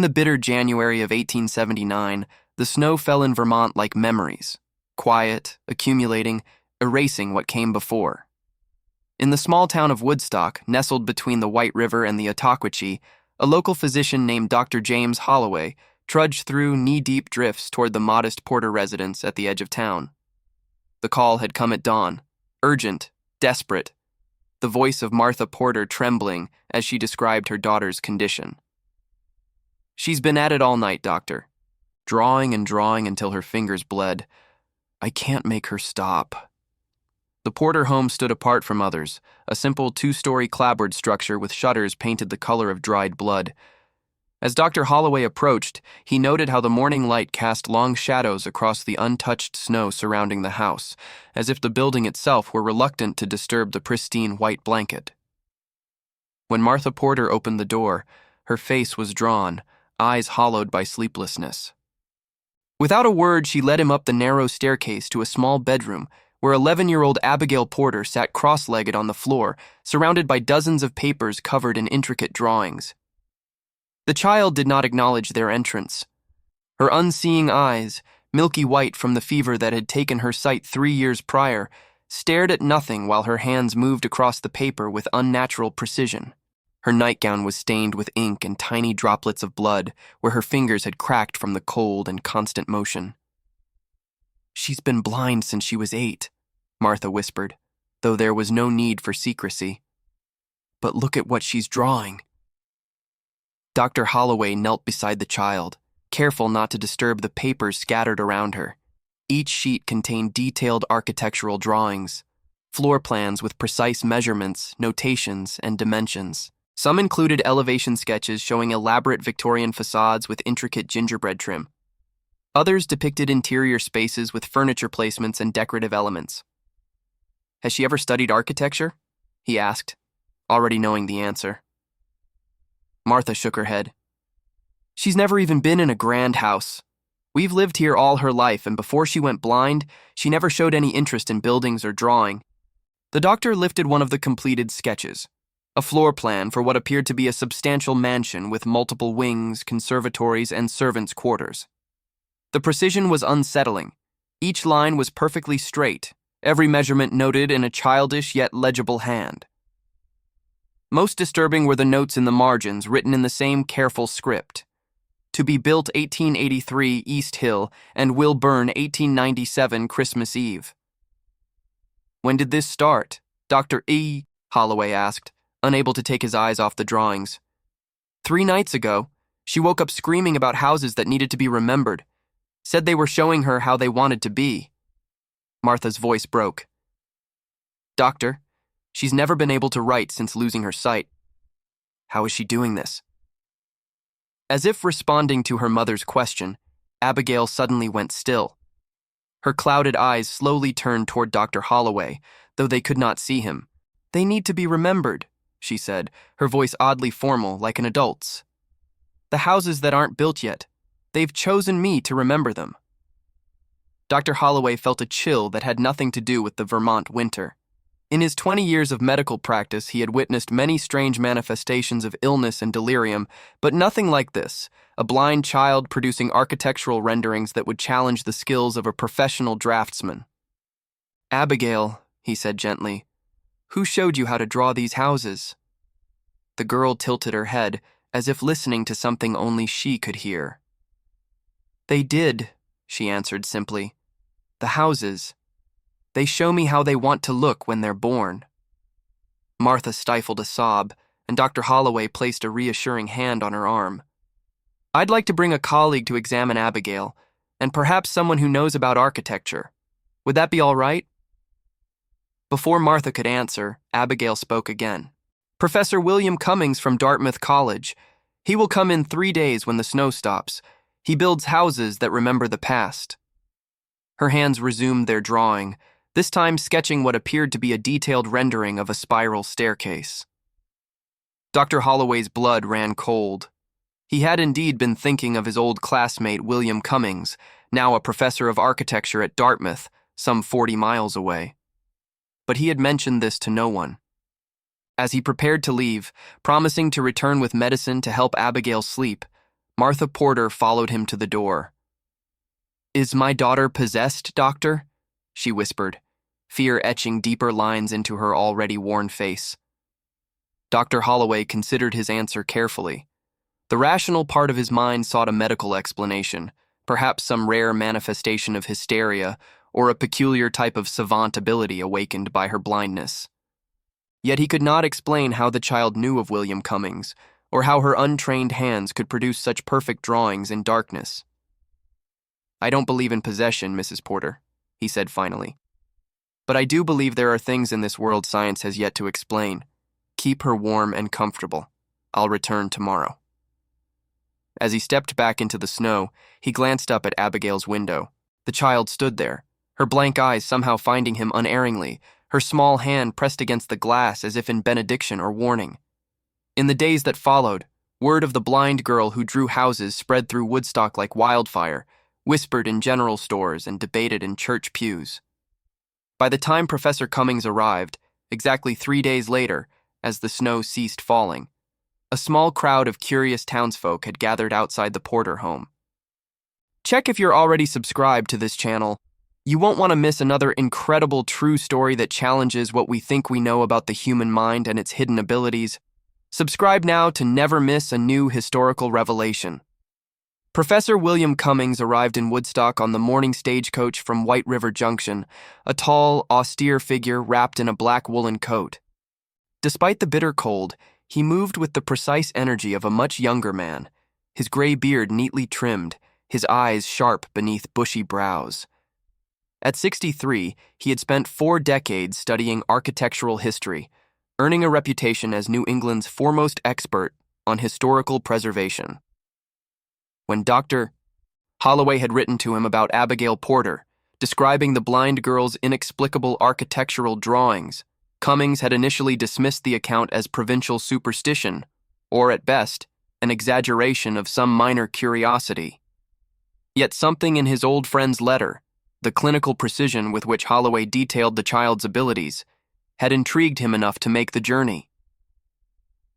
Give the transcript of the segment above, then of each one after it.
the bitter January of 1879, the snow fell in Vermont like memories, quiet, accumulating, erasing what came before. In the small town of Woodstock, nestled between the White River and the Ottauquechee, a local physician named Dr. James Holloway trudged through knee-deep drifts toward the modest Porter residence at the edge of town. The call had come at dawn, urgent, desperate, the voice of Martha Porter trembling as she described her daughter's condition. "She's been at it all night, doctor. Drawing and drawing until her fingers bled. I can't make her stop." The Porter home stood apart from others, a simple two-story clapboard structure with shutters painted the color of dried blood. As Dr. Holloway approached, he noted how the morning light cast long shadows across the untouched snow surrounding the house, as if the building itself were reluctant to disturb the pristine white blanket. When Martha Porter opened the door, her face was drawn, eyes hollowed by sleeplessness. Without a word, she led him up the narrow staircase to a small bedroom where 11-year-old Abigail Porter sat cross-legged on the floor, surrounded by dozens of papers covered in intricate drawings. The child did not acknowledge their entrance. Her unseeing eyes, milky white from the fever that had taken her sight 3 years prior, stared at nothing while her hands moved across the paper with unnatural precision. Her nightgown was stained with ink and tiny droplets of blood where her fingers had cracked from the cold and constant motion. "She's been blind since she was 8, Martha whispered, though there was no need for secrecy. "But look at what she's drawing." Dr. Holloway knelt beside the child, careful not to disturb the papers scattered around her. Each sheet contained detailed architectural drawings, floor plans with precise measurements, notations, and dimensions. Some included elevation sketches showing elaborate Victorian facades with intricate gingerbread trim. Others depicted interior spaces with furniture placements and decorative elements. "Has she ever studied architecture?" he asked, already knowing the answer. Martha shook her head. "She's never even been in a grand house. We've lived here all her life, and before she went blind, she never showed any interest in buildings or drawing." The doctor lifted one of the completed sketches, a floor plan for what appeared to be a substantial mansion with multiple wings, conservatories, and servants' quarters. The precision was unsettling. Each line was perfectly straight, every measurement noted in a childish yet legible hand. Most disturbing were the notes in the margins, written in the same careful script. "To be built 1883 East Hill and will burn 1897 Christmas Eve." "When did this start?" Dr. E. Holloway asked, unable to take his eyes off the drawings. 3 nights ago, she woke up screaming about houses that needed to be remembered. Said they were showing her how they wanted to be. Martha's voice broke. "Doctor, she's never been able to write since losing her sight. How is she doing this?" As if responding to her mother's question, Abigail suddenly went still. Her clouded eyes slowly turned toward Dr. Holloway, though they could not see him. "They need to be remembered," she said, her voice oddly formal, like an adult's. "The houses that aren't built yet. They've chosen me to remember them." Dr. Holloway felt a chill that had nothing to do with the Vermont winter. In his 20 years of medical practice, he had witnessed many strange manifestations of illness and delirium, but nothing like this, a blind child producing architectural renderings that would challenge the skills of a professional draftsman. "Abigail," he said gently, "who showed you how to draw these houses?" The girl tilted her head, as if listening to something only she could hear. "They did," she answered simply. "The houses. They show me how they want to look when they're born." Martha stifled a sob, and Dr. Holloway placed a reassuring hand on her arm. "I'd like to bring a colleague to examine Abigail, and perhaps someone who knows about architecture. Would that be all right?" Before Martha could answer, Abigail spoke again. "Professor William Cummings from Dartmouth College. He will come in 3 days when the snow stops. He builds houses that remember the past." Her hands resumed their drawing, this time sketching what appeared to be a detailed rendering of a spiral staircase. Dr. Holloway's blood ran cold. He had indeed been thinking of his old classmate William Cummings, now a professor of architecture at Dartmouth, some 40 miles away. But he had mentioned this to no one. As he prepared to leave, promising to return with medicine to help Abigail sleep, Martha Porter followed him to the door. "Is my daughter possessed, doctor?" she whispered, fear etching deeper lines into her already worn face. Dr. Holloway considered his answer carefully. The rational part of his mind sought a medical explanation, perhaps some rare manifestation of hysteria or a peculiar type of savant ability awakened by her blindness. Yet he could not explain how the child knew of William Cummings, or how her untrained hands could produce such perfect drawings in darkness. "I don't believe in possession, Mrs. Porter," he said finally. "But I do believe there are things in this world science has yet to explain. Keep her warm and comfortable. I'll return tomorrow." As he stepped back into the snow, he glanced up at Abigail's window. The child stood there, her blank eyes somehow finding him unerringly, her small hand pressed against the glass as if in benediction or warning. In the days that followed, word of the blind girl who drew houses spread through Woodstock like wildfire, whispered in general stores and debated in church pews. By the time Professor Cummings arrived, exactly 3 days later, as the snow ceased falling, a small crowd of curious townsfolk had gathered outside the Porter home. Check if you're already subscribed to this channel. You won't want to miss another incredible true story that challenges what we think we know about the human mind and its hidden abilities. Subscribe now to never miss a new historical revelation. Professor William Cummings arrived in Woodstock on the morning stagecoach from White River Junction, a tall, austere figure wrapped in a black woolen coat. Despite the bitter cold, he moved with the precise energy of a much younger man, his gray beard neatly trimmed, his eyes sharp beneath bushy brows. At 63, he had spent 4 decades studying architectural history, earning a reputation as New England's foremost expert on historical preservation. When Dr. Holloway had written to him about Abigail Porter, describing the blind girl's inexplicable architectural drawings, Cummings had initially dismissed the account as provincial superstition, or at best, an exaggeration of some minor curiosity. Yet something in his old friend's letter, the clinical precision with which Holloway detailed the child's abilities, had intrigued him enough to make the journey.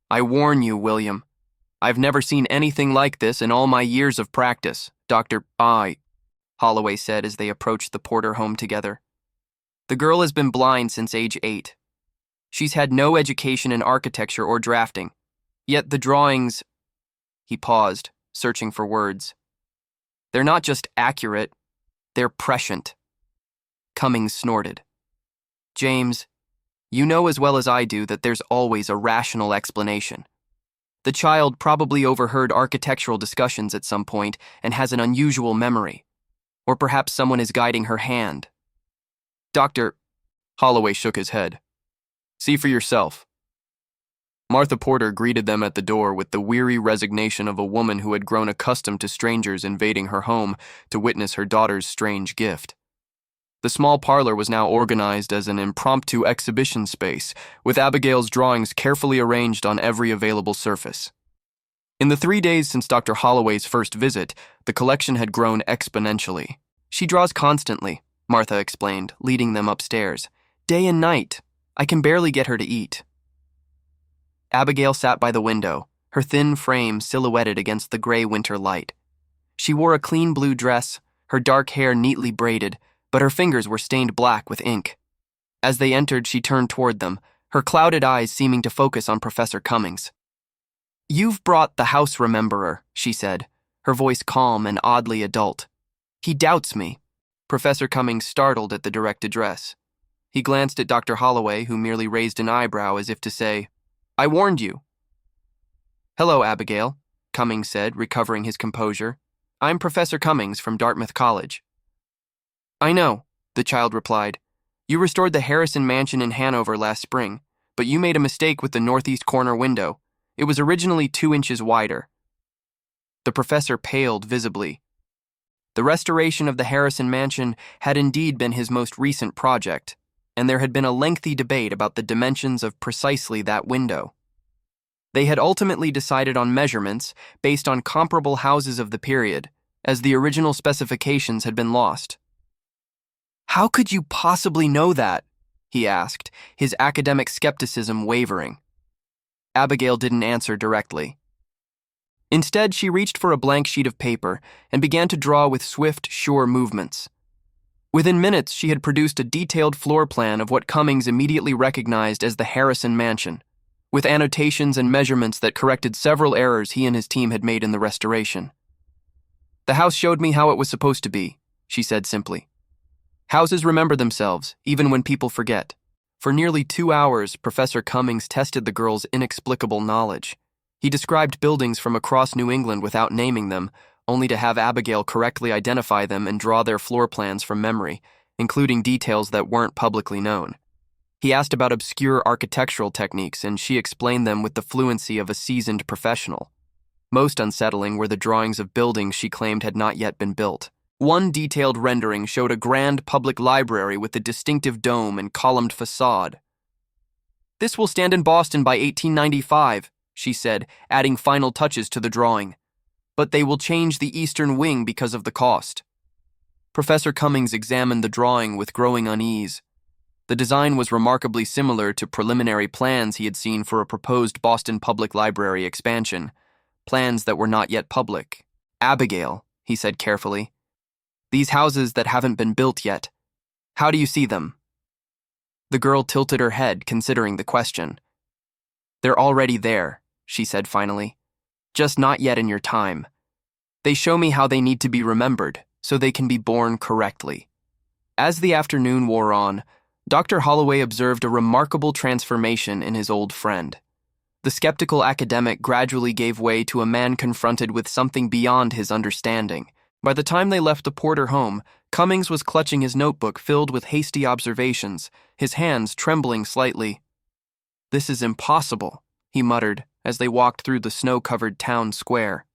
"I warn you, William, I've never seen anything like this in all my years of practice, Dr. Holloway said as they approached the Porter home together. "The girl has been blind since age 8. She's had no education in architecture or drafting. Yet the drawings—" He paused, searching for words. "They're not just accurate, they're prescient." Cummings snorted. "James, you know as well as I do that there's always a rational explanation. The child probably overheard architectural discussions at some point and has an unusual memory. Or perhaps someone is guiding her hand." "Dr." Holloway shook his head. "See for yourself." Martha Porter greeted them at the door with the weary resignation of a woman who had grown accustomed to strangers invading her home to witness her daughter's strange gift. The small parlor was now organized as an impromptu exhibition space, with Abigail's drawings carefully arranged on every available surface. In the 3 days since Dr. Holloway's first visit, the collection had grown exponentially. "She draws constantly," Martha explained, leading them upstairs. "Day and night. I can barely get her to eat." Abigail sat by the window, her thin frame silhouetted against the gray winter light. She wore a clean blue dress, her dark hair neatly braided, but her fingers were stained black with ink. As they entered, she turned toward them, her clouded eyes seeming to focus on Professor Cummings. "You've brought the house rememberer," she said, her voice calm and oddly adult. "He doubts me." Professor Cummings startled at the direct address. He glanced at Dr. Holloway, who merely raised an eyebrow as if to say, "I warned you." "Hello, Abigail," Cummings said, recovering his composure. "I'm Professor Cummings from Dartmouth College." "I know," the child replied. "You restored the Harrison Mansion in Hanover last spring, but you made a mistake with the northeast corner window. It was originally 2 inches wider." The professor paled visibly. The restoration of the Harrison Mansion had indeed been his most recent project, and there had been a lengthy debate about the dimensions of precisely that window. They had ultimately decided on measurements based on comparable houses of the period, as the original specifications had been lost. "How could you possibly know that?" he asked, his academic skepticism wavering. Abigail didn't answer directly. Instead, she reached for a blank sheet of paper and began to draw with swift, sure movements. Within minutes, she had produced a detailed floor plan of what Cummings immediately recognized as the Harrison Mansion, with annotations and measurements that corrected several errors he and his team had made in the restoration. "The house showed me how it was supposed to be," she said simply. "Houses remember themselves, even when people forget." For nearly 2 hours, Professor Cummings tested the girl's inexplicable knowledge. He described buildings from across New England without naming them, only to have Abigail correctly identify them and draw their floor plans from memory, including details that weren't publicly known. He asked about obscure architectural techniques, and she explained them with the fluency of a seasoned professional. Most unsettling were the drawings of buildings she claimed had not yet been built. One detailed rendering showed a grand public library with a distinctive dome and columned facade. "This will stand in Boston by 1895, she said, adding final touches to the drawing. "But they will change the eastern wing because of the cost." Professor Cummings examined the drawing with growing unease. The design was remarkably similar to preliminary plans he had seen for a proposed Boston Public Library expansion, plans that were not yet public. "Abigail," he said carefully, "these houses that haven't been built yet, how do you see them?" The girl tilted her head, considering the question. "They're already there," she said finally. "Just not yet in your time. They show me how they need to be remembered, so they can be born correctly." As the afternoon wore on, Dr. Holloway observed a remarkable transformation in his old friend. The skeptical academic gradually gave way to a man confronted with something beyond his understanding. By the time they left the Porter home, Cummings was clutching his notebook filled with hasty observations, his hands trembling slightly. "This is impossible," he muttered as they walked through the snow-covered town square.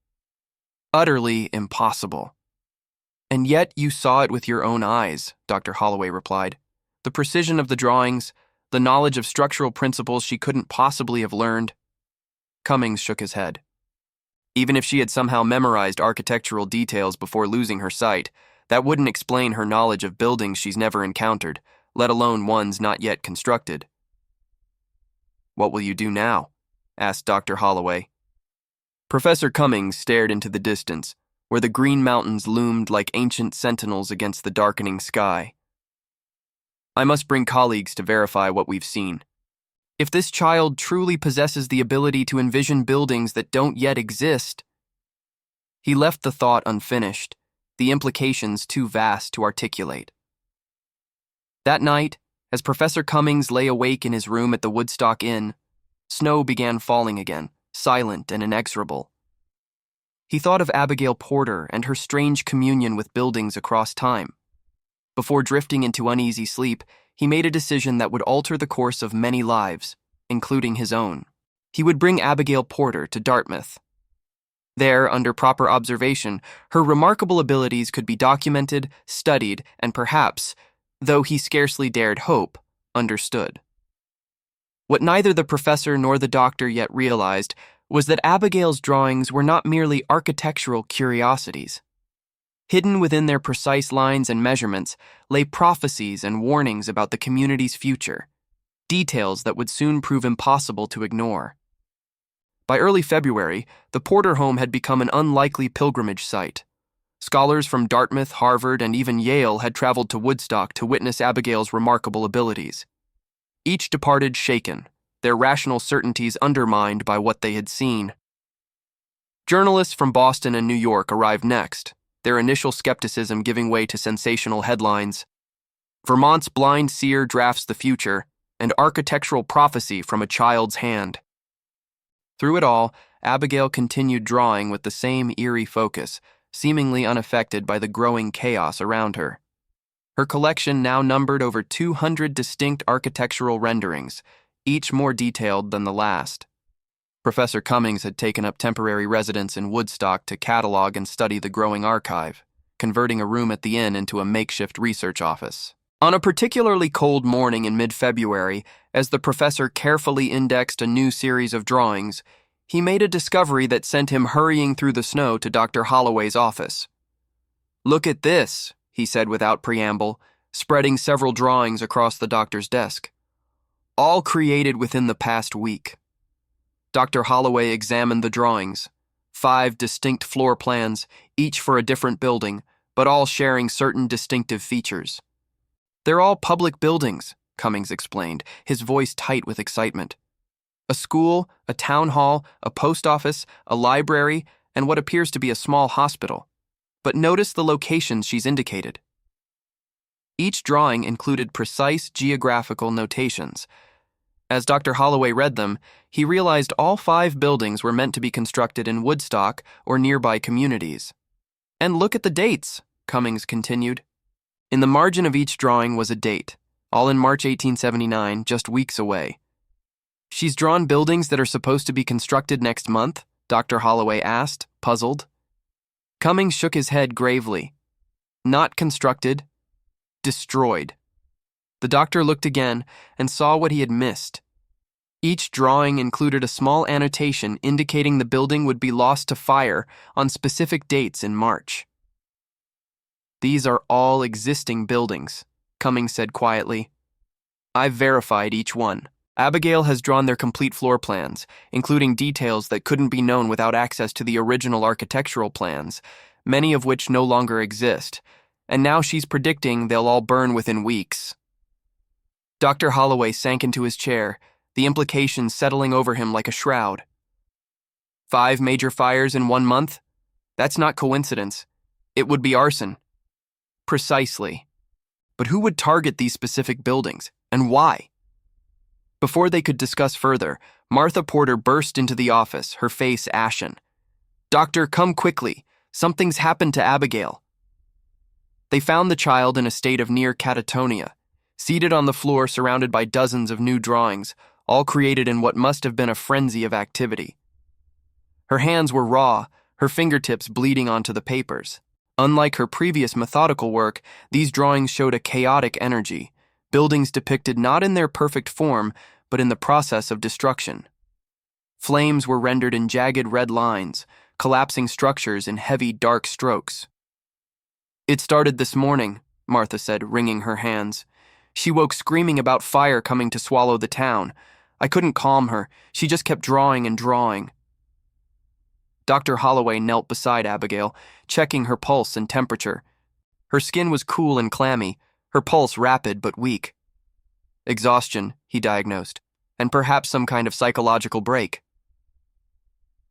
"Utterly impossible." "And yet you saw it with your own eyes," Dr. Holloway replied. "The precision of the drawings, the knowledge of structural principles she couldn't possibly have learned." Cummings shook his head. Even if she had somehow memorized architectural details before losing her sight, that wouldn't explain her knowledge of buildings she's never encountered, let alone ones not yet constructed. "What will you do now?" asked Dr. Holloway. Professor Cummings stared into the distance, where the Green Mountains loomed like ancient sentinels against the darkening sky. "I must bring colleagues to verify what we've seen. If this child truly possesses the ability to envision buildings that don't yet exist..." He left the thought unfinished, the implications too vast to articulate. That night, as Professor Cummings lay awake in his room at the Woodstock Inn, snow began falling again, silent and inexorable. He thought of Abigail Porter and her strange communion with buildings across time. Before drifting into uneasy sleep, he made a decision that would alter the course of many lives, including his own. He would bring Abigail Porter to Dartmouth. There, under proper observation, her remarkable abilities could be documented, studied, and perhaps, though he scarcely dared hope, understood. What neither the professor nor the doctor yet realized was that Abigail's drawings were not merely architectural curiosities. Hidden within their precise lines and measurements lay prophecies and warnings about the community's future, details that would soon prove impossible to ignore. By early February, the Porter home had become an unlikely pilgrimage site. Scholars from Dartmouth, Harvard, and even Yale had traveled to Woodstock to witness Abigail's remarkable abilities. Each departed shaken, their rational certainties undermined by what they had seen. Journalists from Boston and New York arrived next, their initial skepticism giving way to sensational headlines. "Vermont's blind seer drafts the future," and "Architectural prophecy from a child's hand." Through it all, Abigail continued drawing with the same eerie focus, seemingly unaffected by the growing chaos around her. Her collection now numbered over 200 distinct architectural renderings, each more detailed than the last. Professor Cummings had taken up temporary residence in Woodstock to catalog and study the growing archive, converting a room at the inn into a makeshift research office. On a particularly cold morning in mid-February, as the professor carefully indexed a new series of drawings, he made a discovery that sent him hurrying through the snow to Dr. Holloway's office. "Look at this," he said without preamble, spreading several drawings across the doctor's desk. "All created within the past week." Dr. Holloway examined the drawings, 5 distinct floor plans, each for a different building, but all sharing certain distinctive features. They're all public buildings, Cummings explained, his voice tight with excitement. A school, a town hall, a post office, a library, and what appears to be a small hospital. But notice the locations she's indicated. Each drawing included precise geographical notations. As Dr. Holloway read them, he realized all 5 buildings were meant to be constructed in Woodstock or nearby communities. And look at the dates, Cummings continued. In the margin of each drawing was a date, all in March 1879, just weeks away. She's drawn buildings that are supposed to be constructed next month? Dr. Holloway asked, puzzled. Cummings shook his head gravely. Not constructed. Destroyed. The doctor looked again and saw what he had missed. Each drawing included a small annotation indicating the building would be lost to fire on specific dates in March. These are all existing buildings, Cummings said quietly. I've verified each one. Abigail has drawn their complete floor plans, including details that couldn't be known without access to the original architectural plans, many of which no longer exist, and now she's predicting they'll all burn within weeks. Dr. Holloway sank into his chair, the implications settling over him like a shroud. 5 major fires in 1 month? That's not coincidence. It would be arson. Precisely. But who would target these specific buildings, and why? Before they could discuss further, Martha Porter burst into the office, her face ashen. Doctor, come quickly. Something's happened to Abigail. They found the child in a state of near catatonia, seated on the floor surrounded by dozens of new drawings, all created in what must have been a frenzy of activity. Her hands were raw, her fingertips bleeding onto the papers. Unlike her previous methodical work, these drawings showed a chaotic energy, buildings depicted not in their perfect form, but in the process of destruction. Flames were rendered in jagged red lines, collapsing structures in heavy, dark strokes. It started this morning, Martha said, wringing her hands. She woke screaming about fire coming to swallow the town. I couldn't calm her. She just kept drawing and drawing. Dr. Holloway knelt beside Abigail, checking her pulse and temperature. Her skin was cool and clammy, her pulse rapid but weak. Exhaustion, he diagnosed, and perhaps some kind of psychological break.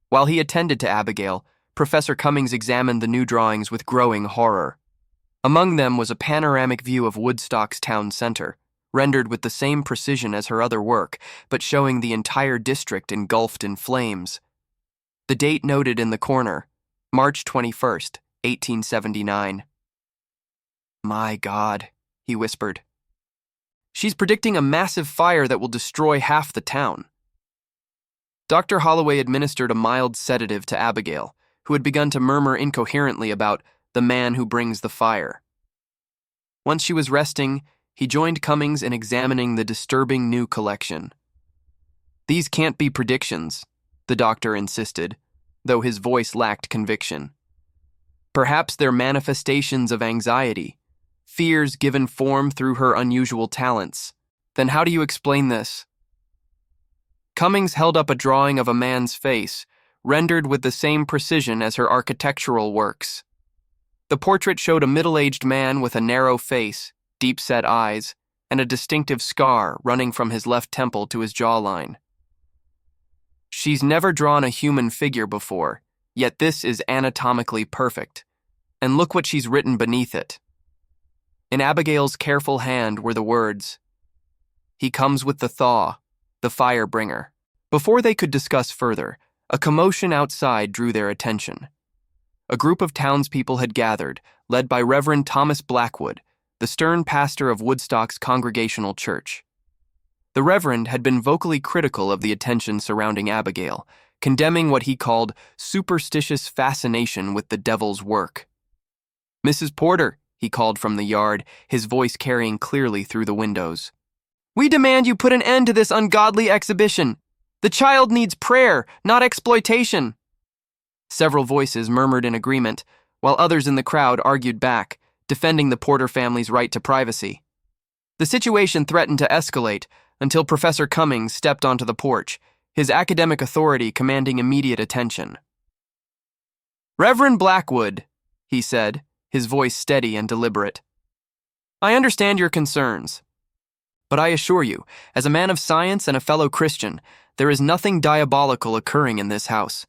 While he attended to Abigail, Professor Cummings examined the new drawings with growing horror. Among them was a panoramic view of Woodstock's town center, rendered with the same precision as her other work, but showing the entire district engulfed in flames. The date noted in the corner, March 21st, 1879. My God, he whispered. She's predicting a massive fire that will destroy half the town. Dr. Holloway administered a mild sedative to Abigail, who had begun to murmur incoherently about the man who brings the fire. Once she was resting, he joined Cummings in examining the disturbing new collection. These can't be predictions, the doctor insisted, though his voice lacked conviction. Perhaps they're manifestations of anxiety, fears given form through her unusual talents. Then how do you explain this? Cummings held up a drawing of a man's face, rendered with the same precision as her architectural works. The portrait showed a middle-aged man with a narrow face, deep-set eyes, and a distinctive scar running from his left temple to his jawline. She's never drawn a human figure before, yet this is anatomically perfect. And look what she's written beneath it. In Abigail's careful hand were the words, "He comes with the thaw, the fire bringer." Before they could discuss further, a commotion outside drew their attention. A group of townspeople had gathered, led by Reverend Thomas Blackwood, the stern pastor of Woodstock's Congregational Church. The Reverend had been vocally critical of the attention surrounding Abigail, condemning what he called superstitious fascination with the devil's work. "Mrs. Porter," he called from the yard, his voice carrying clearly through the windows. "We demand you put an end to this ungodly exhibition. The child needs prayer, not exploitation." Several voices murmured in agreement, while others in the crowd argued back, defending the Porter family's right to privacy. The situation threatened to escalate until Professor Cummings stepped onto the porch, his academic authority commanding immediate attention. "Reverend Blackwood," he said, his voice steady and deliberate. "I understand your concerns. But I assure you, as a man of science and a fellow Christian, there is nothing diabolical occurring in this house,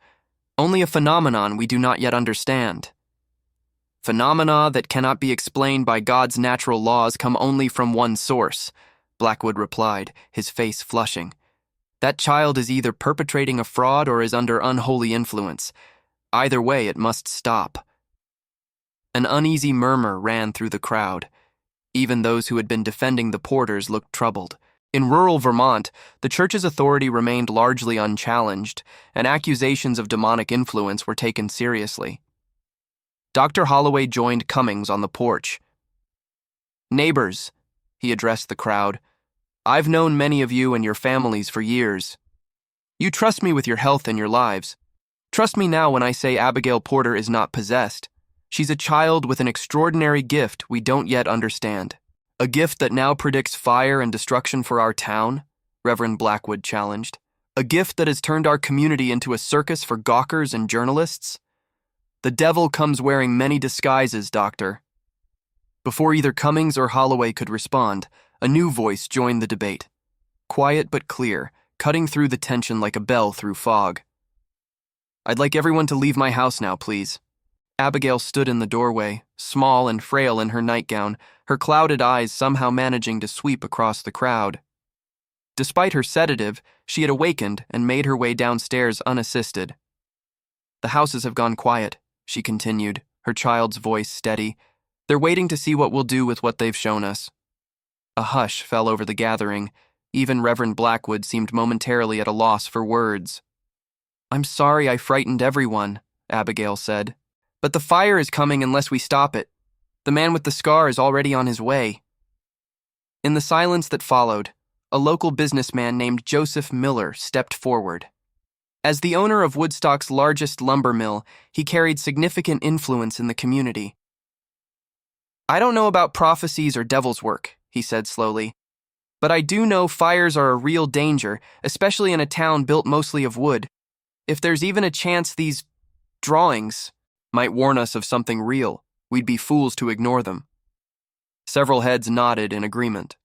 only a phenomenon we do not yet understand. Phenomena that cannot be explained by God's natural laws come only from one source," Blackwood replied, his face flushing. "That child is either perpetrating a fraud or is under unholy influence. Either way, it must stop." An uneasy murmur ran through the crowd. Even those who had been defending the Porters looked troubled. In rural Vermont, the church's authority remained largely unchallenged, and accusations of demonic influence were taken seriously. Dr. Holloway joined Cummings on the porch. "Neighbors," he addressed the crowd, "I've known many of you and your families for years. You trust me with your health and your lives. Trust me now when I say Abigail Porter is not possessed. She's a child with an extraordinary gift we don't yet understand. A gift that now predicts fire and destruction for our town," Reverend Blackwood challenged. "A gift that has turned our community into a circus for gawkers and journalists. The devil comes wearing many disguises, Doctor." Before either Cummings or Holloway could respond, a new voice joined the debate. Quiet but clear, cutting through the tension like a bell through fog. "I'd like everyone to leave my house now, please." Abigail stood in the doorway, small and frail in her nightgown, her clouded eyes somehow managing to sweep across the crowd. Despite her sedative, she had awakened and made her way downstairs unassisted. "The houses have gone quiet," she continued, her child's voice steady. "They're waiting to see what we'll do with what they've shown us." A hush fell over the gathering. Even Reverend Blackwood seemed momentarily at a loss for words. "I'm sorry I frightened everyone," Abigail said. "But the fire is coming unless we stop it. The man with the scar is already on his way." In the silence that followed, a local businessman named Joseph Miller stepped forward. As the owner of Woodstock's largest lumber mill, he carried significant influence in the community. "I don't know about prophecies or devil's work," he said slowly, "but I do know fires are a real danger, especially in a town built mostly of wood. If there's even a chance these drawings might warn us of something real, we'd be fools to ignore them." Several heads nodded in agreement.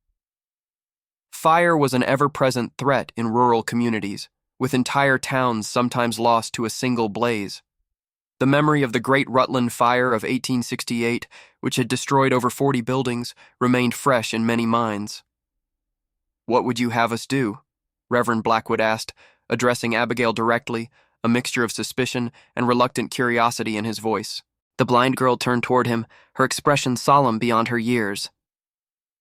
Fire was an ever-present threat in rural communities, with entire towns sometimes lost to a single blaze. The memory of the Great Rutland Fire of 1868, which had destroyed over 40 buildings, remained fresh in many minds. "What would you have us do?" Reverend Blackwood asked, addressing Abigail directly, a mixture of suspicion and reluctant curiosity in his voice. The blind girl turned toward him, her expression solemn beyond her years.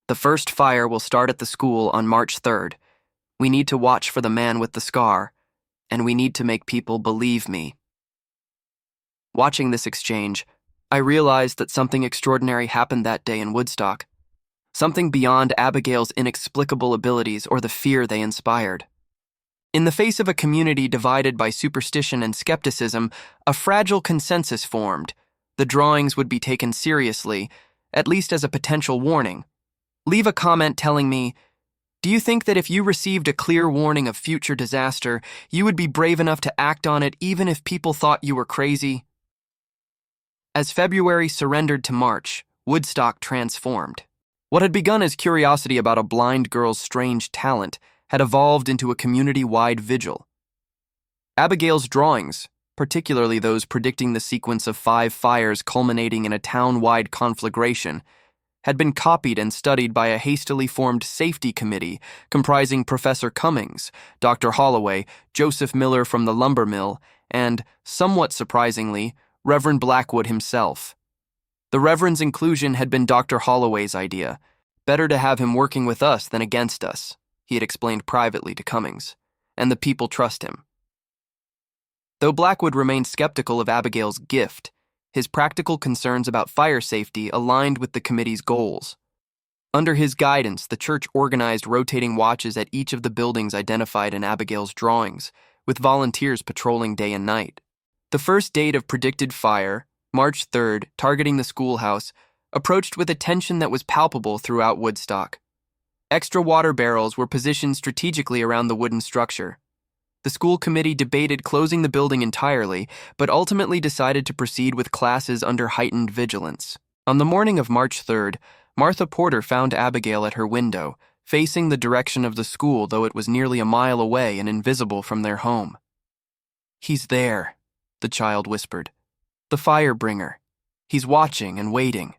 "The first fire will start at the school on March 3rd. We need to watch for the man with the scar, and we need to make people believe me." Watching this exchange, I realized that something extraordinary happened that day in Woodstock. Something beyond Abigail's inexplicable abilities or the fear they inspired. In the face of a community divided by superstition and skepticism, a fragile consensus formed. The drawings would be taken seriously, at least as a potential warning. Leave a comment telling me, "Do you think that if you received a clear warning of future disaster, you would be brave enough to act on it even if people thought you were crazy?" As February surrendered to March, Woodstock transformed. What had begun as curiosity about a blind girl's strange talent had evolved into a community-wide vigil. Abigail's drawings, particularly those predicting the sequence of 5 fires culminating in a town-wide conflagration, had been copied and studied by a hastily formed safety committee comprising Professor Cummings, Dr. Holloway, Joseph Miller from the lumber mill, and, somewhat surprisingly, Reverend Blackwood himself. The Reverend's inclusion had been Dr. Holloway's idea. "Better to have him working with us than against us," he had explained privately to Cummings, "and the people trust him." Though Blackwood remained skeptical of Abigail's gift, his practical concerns about fire safety aligned with the committee's goals. Under his guidance, the church organized rotating watches at each of the buildings identified in Abigail's drawings, with volunteers patrolling day and night. The first date of predicted fire, March 3rd, targeting the schoolhouse, approached with a tension that was palpable throughout Woodstock. Extra water barrels were positioned strategically around the wooden structure. The school committee debated closing the building entirely, but ultimately decided to proceed with classes under heightened vigilance. On the morning of March 3rd, Martha Porter found Abigail at her window, facing the direction of the school, though it was nearly a mile away and invisible from their home. "He's there," the child whispered. "The fire bringer. He's watching and waiting."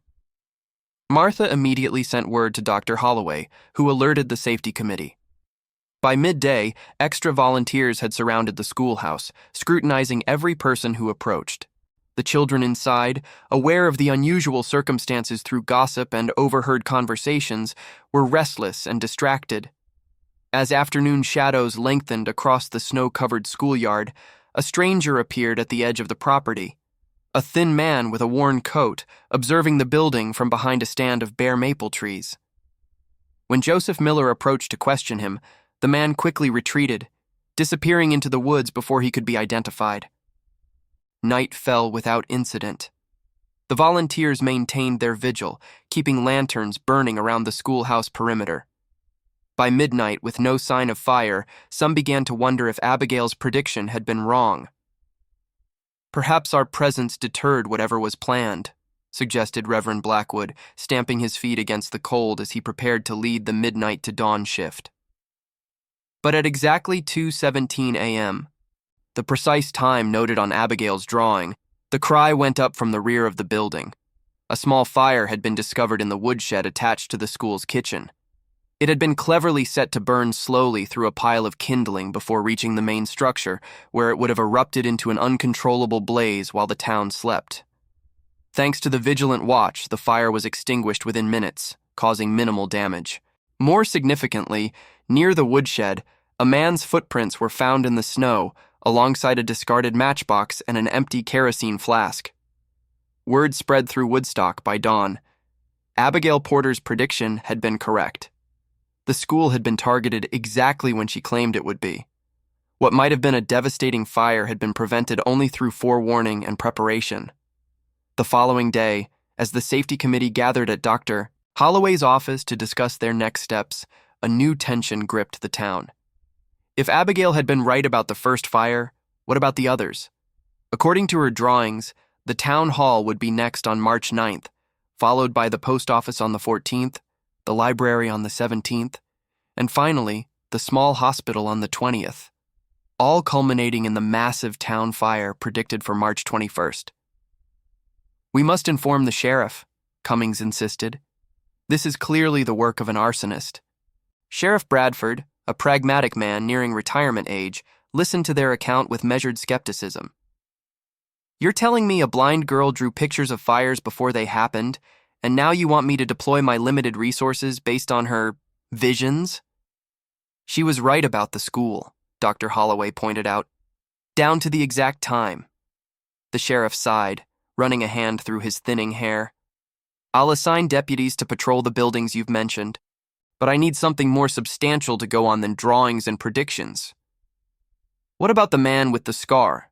Martha immediately sent word to Dr. Holloway, who alerted the safety committee. By midday, extra volunteers had surrounded the schoolhouse, scrutinizing every person who approached. The children inside, aware of the unusual circumstances through gossip and overheard conversations, were restless and distracted. As afternoon shadows lengthened across the snow-covered schoolyard, a stranger appeared at the edge of the property. A thin man with a worn coat, observing the building from behind a stand of bare maple trees. When Joseph Miller approached to question him, the man quickly retreated, disappearing into the woods before he could be identified. Night fell without incident. The volunteers maintained their vigil, keeping lanterns burning around the schoolhouse perimeter. By midnight, with no sign of fire, some began to wonder if Abigail's prediction had been wrong. "Perhaps our presence deterred whatever was planned," suggested Reverend Blackwood, stamping his feet against the cold as he prepared to lead the midnight to dawn shift. But at exactly 2:17 a.m., the precise time noted on Abigail's drawing, the cry went up from the rear of the building. A small fire had been discovered in the woodshed attached to the school's kitchen. It had been cleverly set to burn slowly through a pile of kindling before reaching the main structure, where it would have erupted into an uncontrollable blaze while the town slept. Thanks to the vigilant watch, the fire was extinguished within minutes, causing minimal damage. More significantly, near the woodshed, a man's footprints were found in the snow, alongside a discarded matchbox and an empty kerosene flask. Word spread through Woodstock by dawn. Abigail Porter's prediction had been correct. The school had been targeted exactly when she claimed it would be. What might have been a devastating fire had been prevented only through forewarning and preparation. The following day, as the safety committee gathered at Dr. Holloway's office to discuss their next steps, a new tension gripped the town. If Abigail had been right about the first fire, what about the others? According to her drawings, the town hall would be next on March 9th, followed by the post office on the 14th, the library on the 17th, and finally, the small hospital on the 20th, all culminating in the massive town fire predicted for March 21st. "We must inform the sheriff," Cummings insisted. "This is clearly the work of an arsonist." Sheriff Bradford, a pragmatic man nearing retirement age, listened to their account with measured skepticism. "You're telling me a blind girl drew pictures of fires before they happened, and now you want me to deploy my limited resources based on her visions?" "She was right about the school," Dr. Holloway pointed out, "down to the exact time." The sheriff sighed, running a hand through his thinning hair. "I'll assign deputies to patrol the buildings you've mentioned, but I need something more substantial to go on than drawings and predictions." "What about the man with the scar?"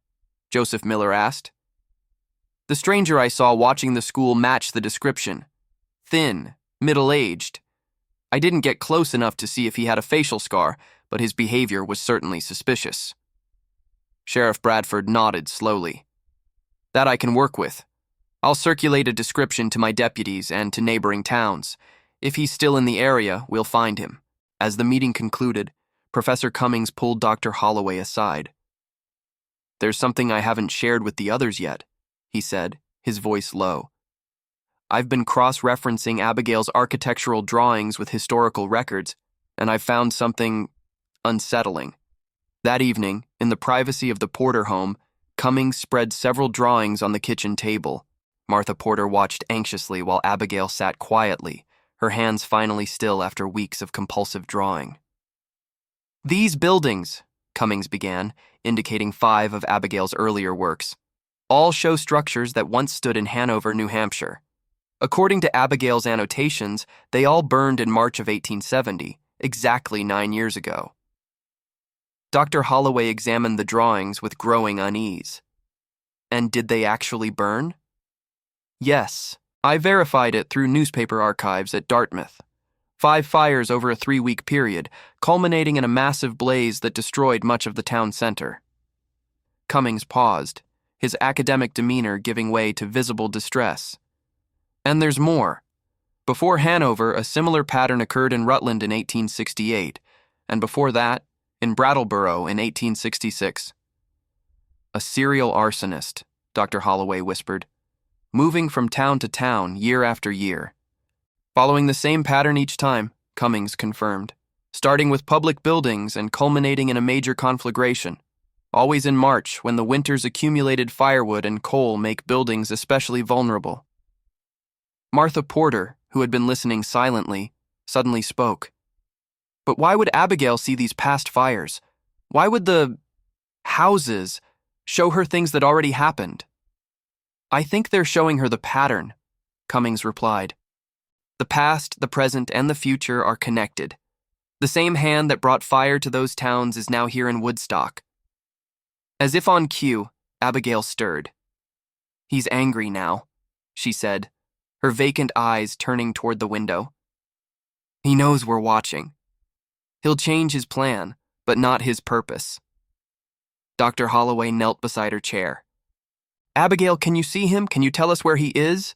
Joseph Miller asked. "The stranger I saw watching the school matched the description. Thin, middle-aged. I didn't get close enough to see if he had a facial scar, but his behavior was certainly suspicious." Sheriff Bradford nodded slowly. "That I can work with. I'll circulate a description to my deputies and to neighboring towns. If he's still in the area, we'll find him." As the meeting concluded, Professor Cummings pulled Dr. Holloway aside. "There's something I haven't shared with the others yet," he said, his voice low. "I've been cross-referencing Abigail's architectural drawings with historical records, and I've found something unsettling." That evening, in the privacy of the Porter home, Cummings spread several drawings on the kitchen table. Martha Porter watched anxiously while Abigail sat quietly, her hands finally still after weeks of compulsive drawing. "These buildings," Cummings began, indicating 5 of Abigail's earlier works, "all show structures that once stood in Hanover, New Hampshire. According to Abigail's annotations, they all burned in March of 1870, exactly 9 years ago." Dr. Holloway examined the drawings with growing unease. "And did they actually burn?" "Yes. I verified it through newspaper archives at Dartmouth. 5 fires over a 3-week period, culminating in a massive blaze that destroyed much of the town center. Cummings paused, his academic demeanor giving way to visible distress. And there's more. Before Hanover, a similar pattern occurred in Rutland in 1868, and before that, in Brattleboro in 1866. A serial arsonist, Dr. Holloway whispered, moving from town to town year after year. Following the same pattern each time, Cummings confirmed, starting with public buildings and culminating in a major conflagration, always in March when the winter's accumulated firewood and coal make buildings especially vulnerable. Martha Porter, who had been listening silently, suddenly spoke. But why would Abigail see these past fires? Why would the houses show her things that already happened? I think they're showing her the pattern, Cummings replied. The past, the present, and the future are connected. The same hand that brought fire to those towns is now here in Woodstock. As if on cue, Abigail stirred. He's angry now, she said, her vacant eyes turning toward the window. He knows we're watching. He'll change his plan, but not his purpose. Dr. Holloway knelt beside her chair. Abigail, can you see him? Can you tell us where he is?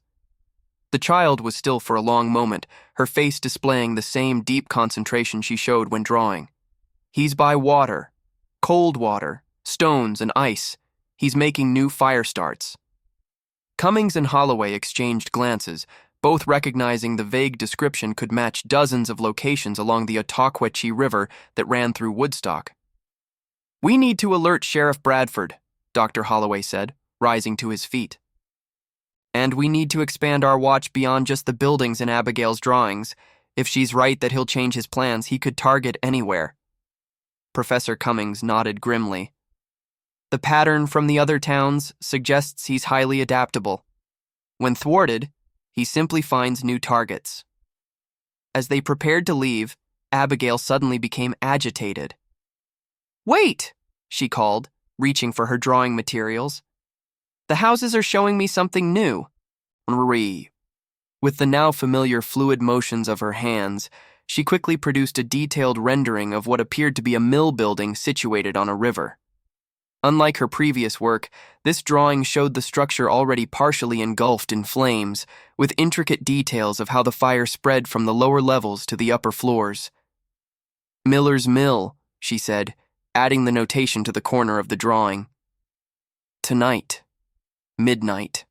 The child was still for a long moment, her face displaying the same deep concentration she showed when drawing. He's by water, cold water, stones and ice. He's making new fire starts. Cummings and Holloway exchanged glances, both recognizing the vague description could match dozens of locations along the Ottauquechee River that ran through Woodstock. We need to alert Sheriff Bradford, Dr. Holloway said, rising to his feet. And we need to expand our watch beyond just the buildings in Abigail's drawings. If she's right that he'll change his plans, he could target anywhere. Professor Cummings nodded grimly. The pattern from the other towns suggests he's highly adaptable. When thwarted, he simply finds new targets. As they prepared to leave, Abigail suddenly became agitated. Wait, she called, reaching for her drawing materials. The houses are showing me something new. With the now familiar fluid motions of her hands, she quickly produced a detailed rendering of what appeared to be a mill building situated on a river. Unlike her previous work, this drawing showed the structure already partially engulfed in flames, with intricate details of how the fire spread from the lower levels to the upper floors. Miller's Mill, she said, adding the notation to the corner of the drawing. Tonight. Midnight.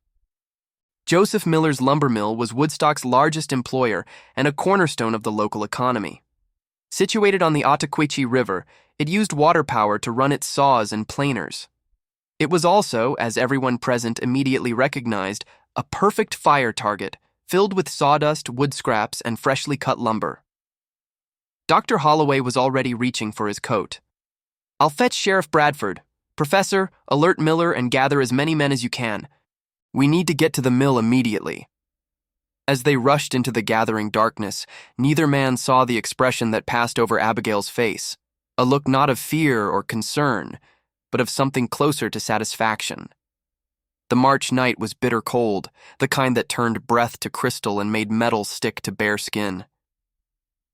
Joseph Miller's lumber mill was Woodstock's largest employer and a cornerstone of the local economy. Situated on the Ottauquechee River, it used water power to run its saws and planers. It was also, as everyone present immediately recognized, a perfect fire target, filled with sawdust, wood scraps, and freshly cut lumber. Dr. Holloway was already reaching for his coat. I'll fetch Sheriff Bradford. Professor, alert Miller and gather as many men as you can. We need to get to the mill immediately. As they rushed into the gathering darkness, neither man saw the expression that passed over Abigail's face, a look not of fear or concern, but of something closer to satisfaction. The March night was bitter cold, the kind that turned breath to crystal and made metal stick to bare skin.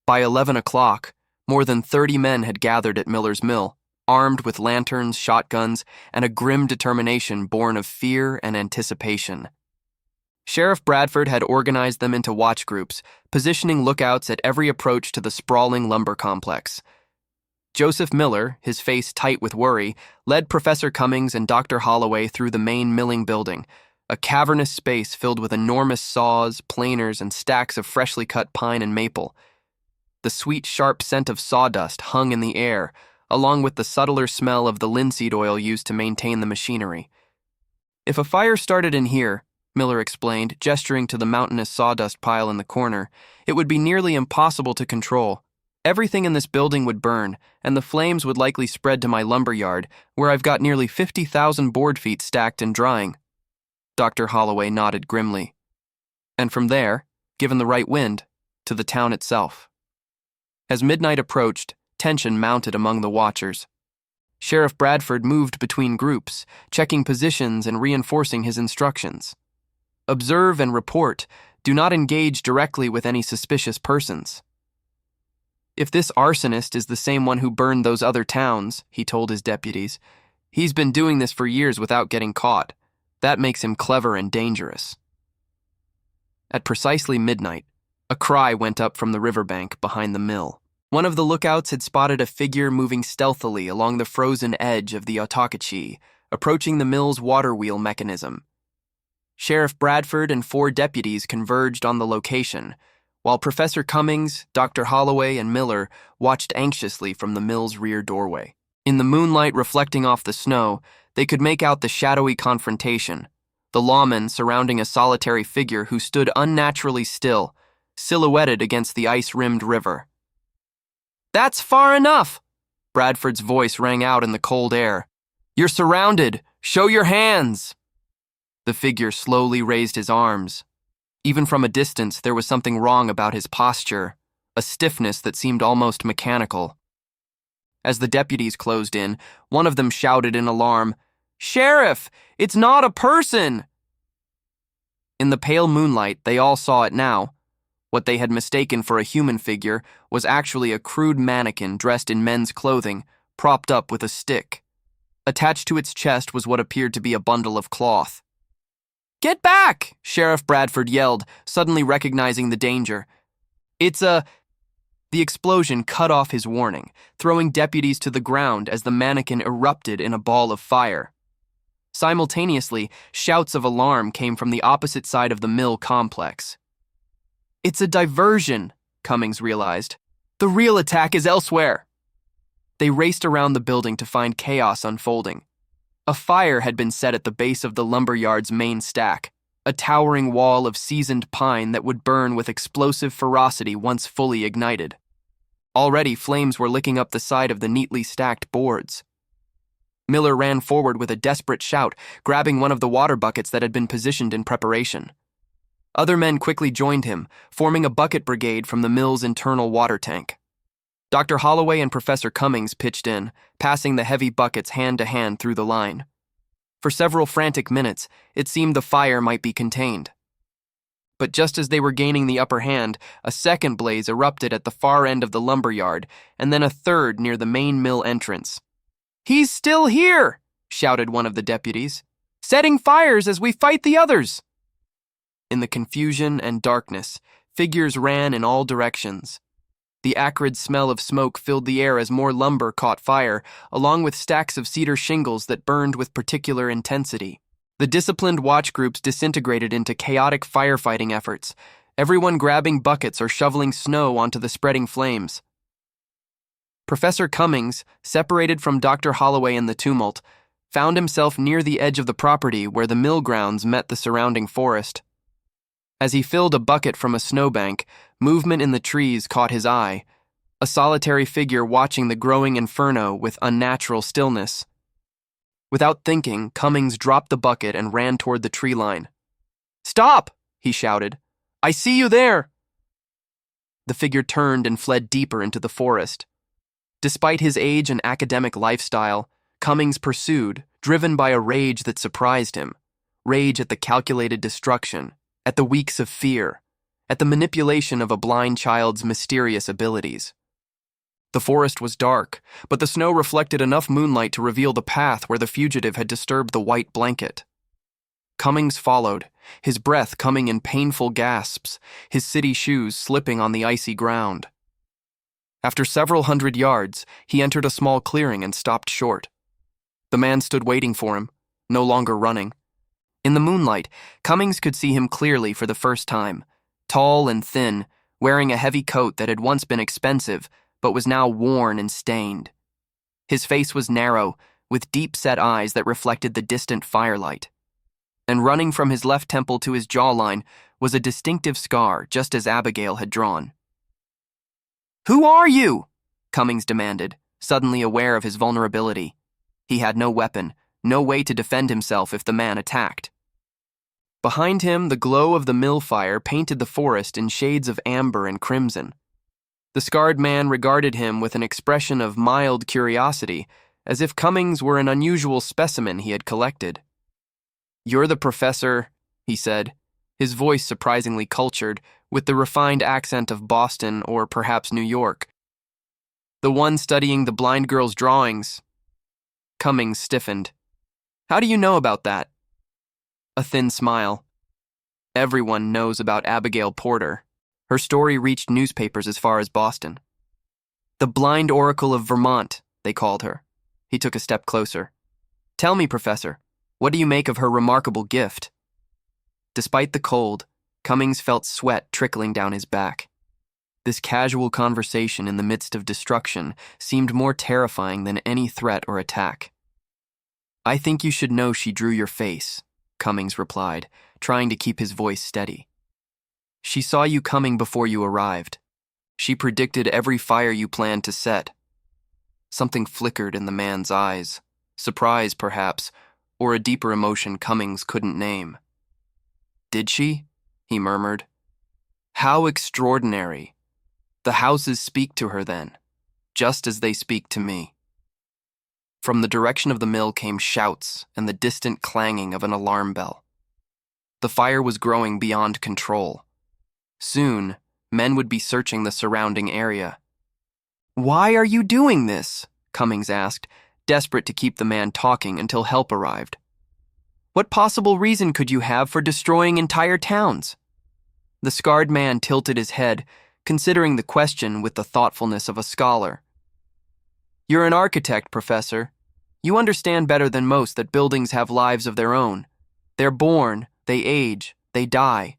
By 11 o'clock, more than 30 men had gathered at Miller's Mill, armed with lanterns, shotguns, and a grim determination born of fear and anticipation. Sheriff Bradford had organized them into watch groups, positioning lookouts at every approach to the sprawling lumber complex. Joseph Miller, his face tight with worry, led Professor Cummings and Dr. Holloway through the main milling building, a cavernous space filled with enormous saws, planers, and stacks of freshly cut pine and maple. The sweet, sharp scent of sawdust hung in the air, along with the subtler smell of the linseed oil used to maintain the machinery. If a fire started in here, Miller explained, gesturing to the mountainous sawdust pile in the corner, it would be nearly impossible to control. Everything in this building would burn, and the flames would likely spread to my lumber yard, where I've got nearly 50,000 board feet stacked and drying. Dr. Holloway nodded grimly. And from there, given the right wind, to the town itself. As midnight approached, tension mounted among the watchers. Sheriff Bradford moved between groups, checking positions and reinforcing his instructions. Observe and report. Do not engage directly with any suspicious persons. If this arsonist is the same one who burned those other towns, he told his deputies, he's been doing this for years without getting caught. That makes him clever and dangerous. At precisely midnight, a cry went up from the riverbank behind the mill. One of the lookouts had spotted a figure moving stealthily along the frozen edge of the Otakachi, approaching the mill's water wheel mechanism. Sheriff Bradford and 4 deputies converged on the location, while Professor Cummings, Dr. Holloway, and Miller watched anxiously from the mill's rear doorway. In the moonlight reflecting off the snow, they could make out the shadowy confrontation, the lawman surrounding a solitary figure who stood unnaturally still, silhouetted against the ice-rimmed river. "That's far enough!" Bradford's voice rang out in the cold air. "You're surrounded! Show your hands!" The figure slowly raised his arms. Even from a distance, there was something wrong about his posture, a stiffness that seemed almost mechanical. As the deputies closed in, one of them shouted in alarm, "Sheriff, it's not a person!" In the pale moonlight, they all saw it now. What they had mistaken for a human figure was actually a crude mannequin dressed in men's clothing, propped up with a stick. Attached to its chest was what appeared to be a bundle of cloth. "Get back!" Sheriff Bradford yelled, suddenly recognizing the danger. "It's a—" The explosion cut off his warning, throwing deputies to the ground as the mannequin erupted in a ball of fire. Simultaneously, shouts of alarm came from the opposite side of the mill complex. "It's a diversion," Cummings realized. "The real attack is elsewhere." They raced around the building to find chaos unfolding. A fire had been set at the base of the lumberyard's main stack, a towering wall of seasoned pine that would burn with explosive ferocity once fully ignited. Already, flames were licking up the side of the neatly stacked boards. Miller ran forward with a desperate shout, grabbing one of the water buckets that had been positioned in preparation. Other men quickly joined him, forming a bucket brigade from the mill's internal water tank. Dr. Holloway and Professor Cummings pitched in, passing the heavy buckets hand to hand through the line. For several frantic minutes, it seemed the fire might be contained. But just as they were gaining the upper hand, a second blaze erupted at the far end of the lumberyard, and then a third near the main mill entrance. "He's still here!" shouted one of the deputies. "Setting fires as we fight the others!" In the confusion and darkness, figures ran in all directions. The acrid smell of smoke filled the air as more lumber caught fire, along with stacks of cedar shingles that burned with particular intensity. The disciplined watch groups disintegrated into chaotic firefighting efforts, everyone grabbing buckets or shoveling snow onto the spreading flames. Professor Cummings, separated from Dr. Holloway in the tumult, found himself near the edge of the property where the mill grounds met the surrounding forest. As he filled a bucket from a snowbank, movement in the trees caught his eye, a solitary figure watching the growing inferno with unnatural stillness. Without thinking, Cummings dropped the bucket and ran toward the tree line. "Stop!" he shouted. "I see you there!" The figure turned and fled deeper into the forest. Despite his age and academic lifestyle, Cummings pursued, driven by a rage that surprised him, rage at the calculated destruction, at the weeks of fear, at the manipulation of a blind child's mysterious abilities. The forest was dark, but the snow reflected enough moonlight to reveal the path where the fugitive had disturbed the white blanket. Cummings followed, his breath coming in painful gasps, his city shoes slipping on the icy ground. After several hundred yards, he entered a small clearing and stopped short. The man stood waiting for him, no longer running. In the moonlight, Cummings could see him clearly for the first time, tall and thin, wearing a heavy coat that had once been expensive, but was now worn and stained. His face was narrow, with deep-set eyes that reflected the distant firelight. And running from his left temple to his jawline was a distinctive scar, just as Abigail had drawn. "Who are you?" Cummings demanded, suddenly aware of his vulnerability. He had no weapon, no way to defend himself if the man attacked. Behind him, the glow of the mill fire painted the forest in shades of amber and crimson. The scarred man regarded him with an expression of mild curiosity, as if Cummings were an unusual specimen he had collected. "You're the professor," he said, his voice surprisingly cultured, with the refined accent of Boston or perhaps New York. The one studying the blind girl's drawings. Cummings stiffened. How do you know about that? A thin smile. Everyone knows about Abigail Porter. Her story reached newspapers as far as Boston. The blind oracle of Vermont, they called her. He took a step closer. Tell me, Professor, what do you make of her remarkable gift? Despite the cold, Cummings felt sweat trickling down his back. This casual conversation in the midst of destruction seemed more terrifying than any threat or attack. I think you should know she drew your face, Cummings replied, trying to keep his voice steady. She saw you coming before you arrived. She predicted every fire you planned to set. Something flickered in the man's eyes, surprise perhaps, or a deeper emotion Cummings couldn't name. Did she? He murmured. How extraordinary. The houses speak to her then, just as they speak to me. From the direction of the mill came shouts and the distant clanging of an alarm bell. The fire was growing beyond control. Soon, men would be searching the surrounding area. Why are you doing this? Cummings asked, desperate to keep the man talking until help arrived. What possible reason could you have for destroying entire towns? The scarred man tilted his head, considering the question with the thoughtfulness of a scholar. You're an architect, Professor. You understand better than most that buildings have lives of their own. They're born, they age, they die.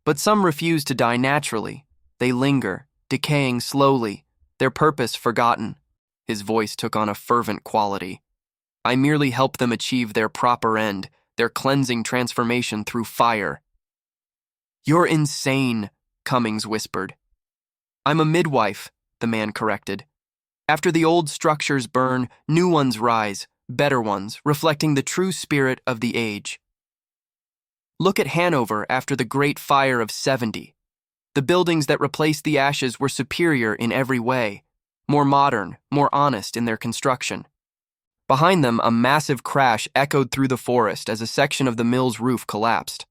But some refuse to die naturally. They linger, decaying slowly, their purpose forgotten. His voice took on a fervent quality. I merely help them achieve their proper end, their cleansing transformation through fire. You're insane, Cummings whispered. I'm a midwife, the man corrected. After the old structures burn, new ones rise, better ones, reflecting the true spirit of the age. Look at Hanover after the Great Fire of '70. The buildings that replaced the ashes were superior in every way, more modern, more honest in their construction. Behind them, a massive crash echoed through the forest as a section of the mill's roof collapsed.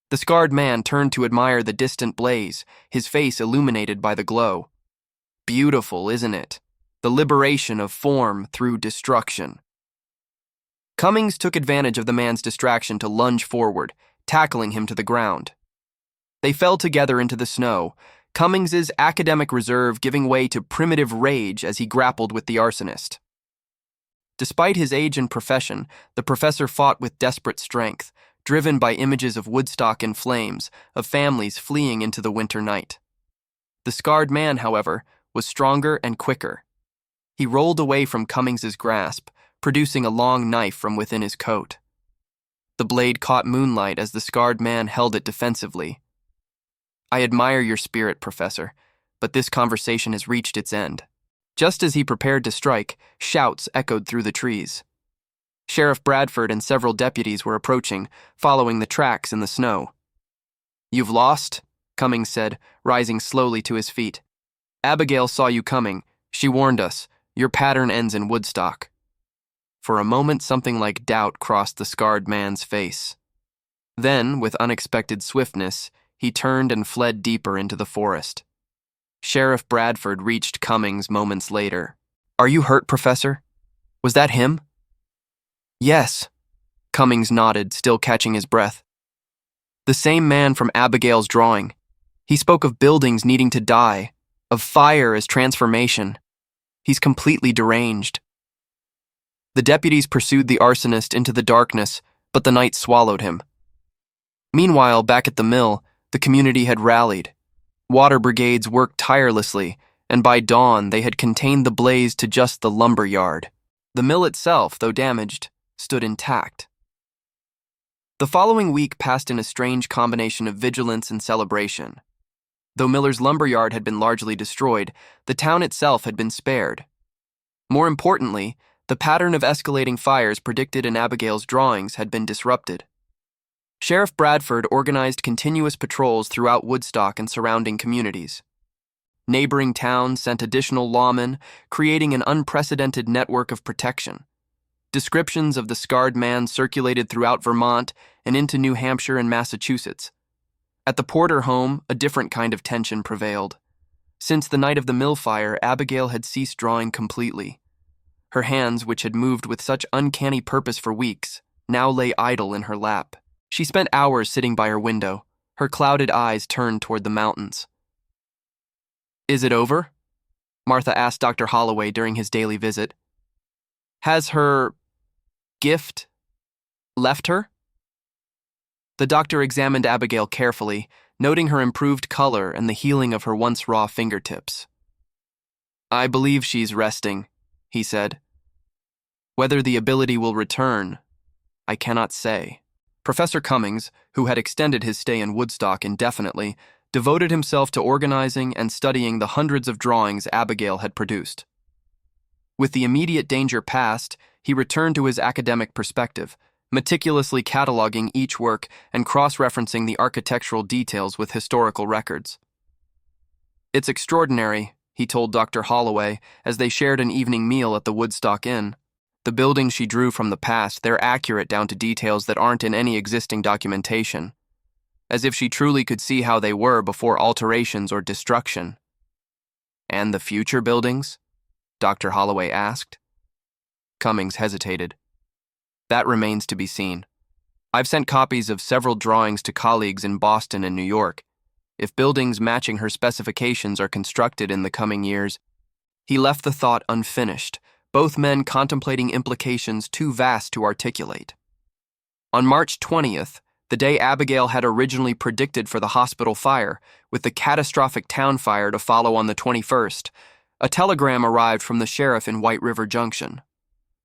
The scarred man turned to admire the distant blaze, his face illuminated by the glow. Beautiful, isn't it? The liberation of form through destruction. Cummings took advantage of the man's distraction to lunge forward, tackling him to the ground. They fell together into the snow, Cummings's academic reserve giving way to primitive rage as he grappled with the arsonist. Despite his age and profession, the professor fought with desperate strength, driven by images of Woodstock in flames, of families fleeing into the winter night. The scarred man, however, was stronger and quicker. He rolled away from Cummings's grasp, producing a long knife from within his coat. The blade caught moonlight as the scarred man held it defensively. I admire your spirit, Professor, but this conversation has reached its end. Just as he prepared to strike, shouts echoed through the trees. Sheriff Bradford and several deputies were approaching, following the tracks in the snow. You've lost, Cummings said, rising slowly to his feet. Abigail saw you coming. She warned us. Your pattern ends in Woodstock. For a moment, something like doubt crossed the scarred man's face. Then, with unexpected swiftness, he turned and fled deeper into the forest. Sheriff Bradford reached Cummings moments later. Are you hurt, Professor? Was that him? Yes. Cummings nodded, still catching his breath. The same man from Abigail's drawing. He spoke of buildings needing to die, of fire as transformation. He's completely deranged. The deputies pursued the arsonist into the darkness, but the night swallowed him. Meanwhile, back at the mill, the community had rallied. Water brigades worked tirelessly, and by dawn they had contained the blaze to just the lumber yard. The mill itself, though damaged, stood intact. The following week passed in a strange combination of vigilance and celebration. Though Miller's lumberyard had been largely destroyed, the town itself had been spared. More importantly, the pattern of escalating fires predicted in Abigail's drawings had been disrupted. Sheriff Bradford organized continuous patrols throughout Woodstock and surrounding communities. Neighboring towns sent additional lawmen, creating an unprecedented network of protection. Descriptions of the scarred man circulated throughout Vermont and into New Hampshire and Massachusetts. At the Porter home, a different kind of tension prevailed. Since the night of the mill fire, Abigail had ceased drawing completely. Her hands, which had moved with such uncanny purpose for weeks, now lay idle in her lap. She spent hours sitting by her window, her clouded eyes turned toward the mountains. "Is it over?" Martha asked Dr. Holloway during his daily visit. "Has her gift left her?" The doctor examined Abigail carefully, noting her improved color and the healing of her once raw fingertips. "I believe she's resting," he said. "Whether the ability will return, I cannot say." Professor Cummings, who had extended his stay in Woodstock indefinitely, devoted himself to organizing and studying the hundreds of drawings Abigail had produced. With the immediate danger past, he returned to his academic perspective, meticulously cataloging each work and cross-referencing the architectural details with historical records. "It's extraordinary," he told Dr. Holloway as they shared an evening meal at the Woodstock Inn. "The buildings she drew from the past, they're accurate down to details that aren't in any existing documentation, as if she truly could see how they were before alterations or destruction." "And the future buildings?" Dr. Holloway asked. Cummings hesitated. "That remains to be seen. I've sent copies of several drawings to colleagues in Boston and New York. If buildings matching her specifications are constructed in the coming years..." He left the thought unfinished, both men contemplating implications too vast to articulate. On March 20th, the day Abigail had originally predicted for the hospital fire, with the catastrophic town fire to follow on the 21st, a telegram arrived from the sheriff in White River Junction.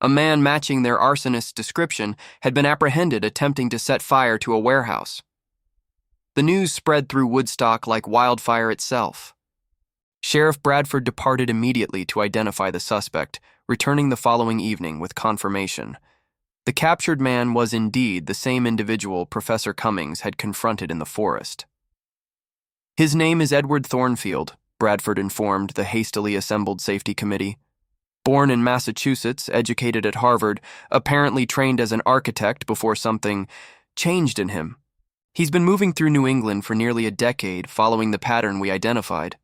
A man matching their arsonist's description had been apprehended attempting to set fire to a warehouse. The news spread through Woodstock like wildfire itself. Sheriff Bradford departed immediately to identify the suspect, returning the following evening with confirmation. The captured man was indeed the same individual Professor Cummings had confronted in the forest. "His name is Edward Thornfield," Bradford informed the hastily assembled safety committee. "Born in Massachusetts, educated at Harvard, apparently trained as an architect before something changed in him. He's been moving through New England for nearly a decade, following the pattern we identified."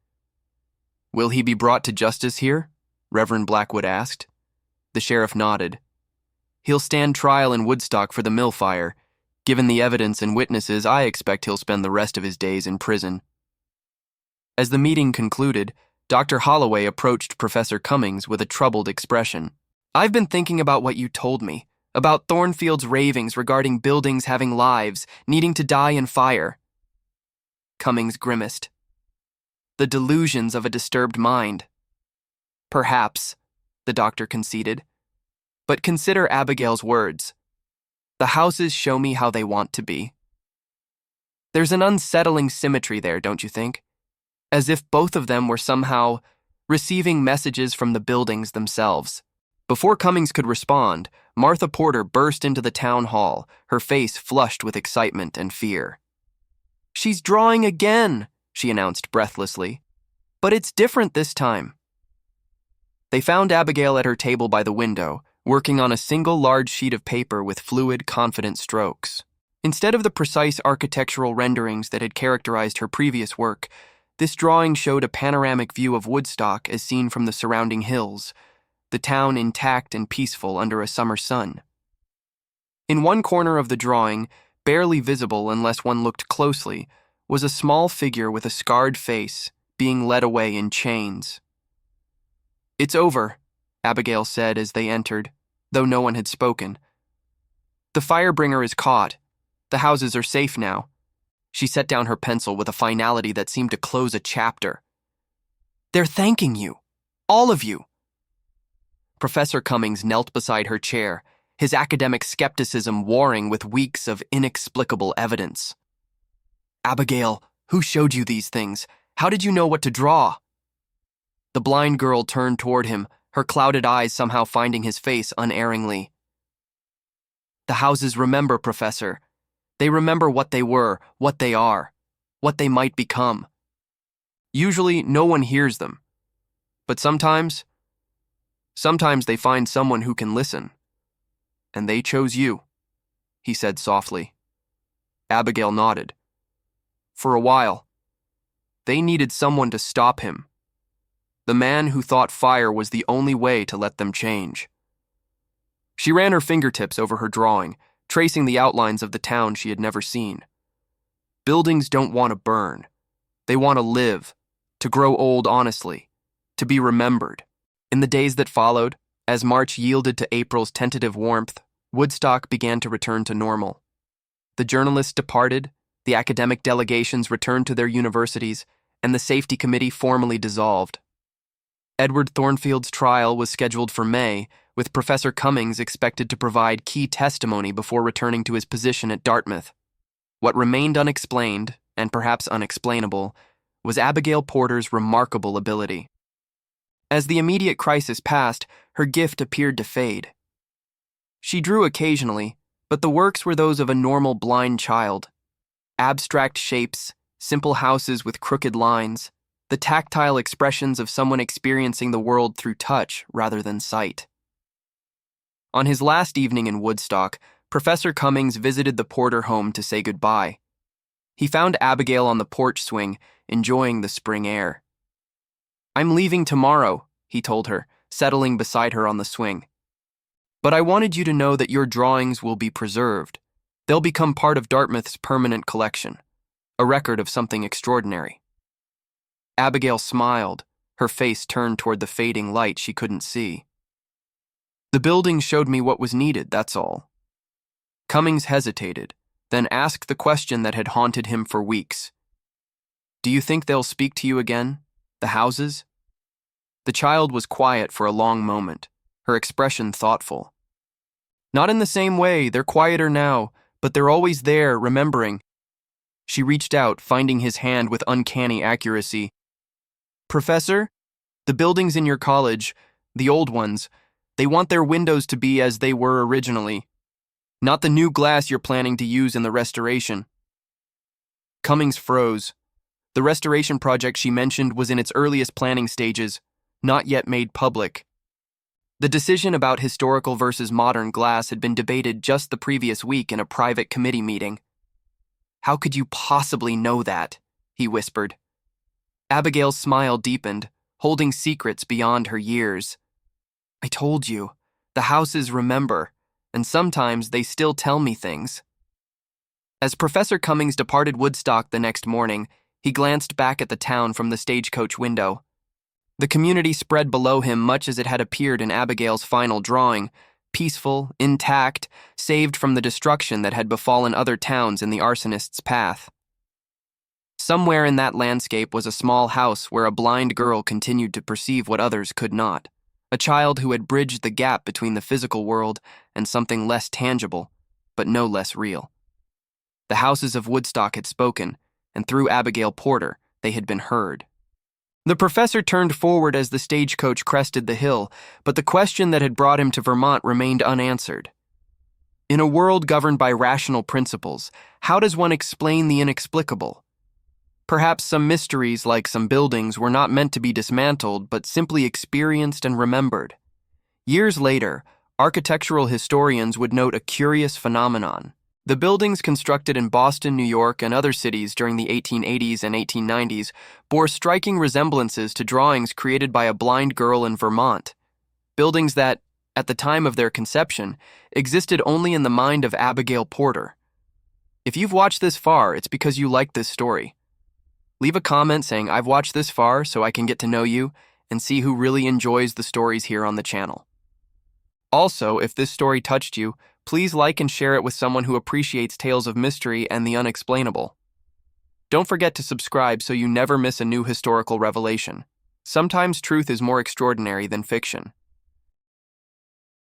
"Will he be brought to justice here?" Reverend Blackwood asked. The sheriff nodded. "He'll stand trial in Woodstock for the mill fire. Given the evidence and witnesses, I expect he'll spend the rest of his days in prison." As the meeting concluded, Dr. Holloway approached Professor Cummings with a troubled expression. "I've been thinking about what you told me, about Thornfield's ravings regarding buildings having lives, needing to die in fire." Cummings grimaced. "The delusions of a disturbed mind." "Perhaps," the doctor conceded. "But consider Abigail's words. The houses show me how they want to be." There's an unsettling symmetry there, don't you think? As if both of them were somehow receiving messages from the buildings themselves. Before Cummings could respond, Martha Porter burst into the town hall, her face flushed with excitement and fear. "She's drawing again," she announced breathlessly. "But it's different this time." They found Abigail at her table by the window, working on a single large sheet of paper with fluid, confident strokes. Instead of the precise architectural renderings that had characterized her previous work, this drawing showed a panoramic view of Woodstock as seen from the surrounding hills, the town intact and peaceful under a summer sun. In one corner of the drawing, barely visible unless one looked closely, was a small figure with a scarred face being led away in chains. "It's over," Abigail said as they entered, though no one had spoken. "The firebringer is caught. The houses are safe now." She set down her pencil with a finality that seemed to close a chapter. "They're thanking you. All of you." Professor Cummings knelt beside her chair, his academic skepticism warring with weeks of inexplicable evidence. "Abigail, who showed you these things? How did you know what to draw?" The blind girl turned toward him, her clouded eyes somehow finding his face unerringly. "The houses remember, Professor. They remember what they were, what they are, what they might become. Usually, no one hears them. But sometimes they find someone who can listen. And they chose you," he said softly. Abigail nodded. "For a while. They needed someone to stop him, the man who thought fire was the only way to let them change. She ran her fingertips over her drawing, tracing the outlines of the town she had never seen. Buildings don't want to burn. They want to live, to grow old honestly, to be remembered. In the days that followed, as March yielded to April's tentative warmth, Woodstock began to return to normal. The journalists departed, the academic delegations returned to their universities, and the safety committee formally dissolved. Edward Thornfield's trial was scheduled for May, with Professor Cummings expected to provide key testimony before returning to his position at Dartmouth. What remained unexplained, and perhaps unexplainable, was Abigail Porter's remarkable ability. As the immediate crisis passed, her gift appeared to fade. She drew occasionally, but the works were those of a normal blind child. Abstract shapes, simple houses with crooked lines, the tactile expressions of someone experiencing the world through touch rather than sight. On his last evening in Woodstock, Professor Cummings visited the Porter home to say goodbye. He found Abigail on the porch swing, enjoying the spring air. "I'm leaving tomorrow," he told her, settling beside her on the swing. "But I wanted you to know that your drawings will be preserved. They'll become part of Dartmouth's permanent collection, a record of something extraordinary." Abigail smiled, her face turned toward the fading light she couldn't see. "The building showed me what was needed, that's all." Cummings hesitated, then asked the question that had haunted him for weeks. "Do you think they'll speak to you again? The houses?" The child was quiet for a long moment, her expression thoughtful. "Not in the same way, they're quieter now, but they're always there, remembering." She reached out, finding his hand with uncanny accuracy. "Professor, the buildings in your college, the old ones, they want their windows to be as they were originally. Not the new glass you're planning to use in the restoration." Cummings froze. The restoration project she mentioned was in its earliest planning stages, not yet made public. The decision about historical versus modern glass had been debated just the previous week in a private committee meeting. "How could you possibly know that?" he whispered. Abigail's smile deepened, holding secrets beyond her years. "I told you, the houses remember, and sometimes they still tell me things." As Professor Cummings departed Woodstock the next morning, he glanced back at the town from the stagecoach window. The community spread below him much as it had appeared in Abigail's final drawing, peaceful, intact, saved from the destruction that had befallen other towns in the arsonist's path. Somewhere in that landscape was a small house where a blind girl continued to perceive what others could not, a child who had bridged the gap between the physical world and something less tangible, but no less real. The houses of Woodstock had spoken, and through Abigail Porter, they had been heard. The professor turned forward as the stagecoach crested the hill, but the question that had brought him to Vermont remained unanswered. In a world governed by rational principles, how does one explain the inexplicable? Perhaps some mysteries, like some buildings, were not meant to be dismantled, but simply experienced and remembered. Years later, architectural historians would note a curious phenomenon. The buildings constructed in Boston, New York, and other cities during the 1880s and 1890s bore striking resemblances to drawings created by a blind girl in Vermont. Buildings that, at the time of their conception, existed only in the mind of Abigail Porter. If you've watched this far, it's because you like this story. Leave a comment saying, "I've watched this far so I can get to know you and see who really enjoys the stories here on the channel." Also, if this story touched you, please like and share it with someone who appreciates tales of mystery and the unexplainable. Don't forget to subscribe so you never miss a new historical revelation. Sometimes truth is more extraordinary than fiction.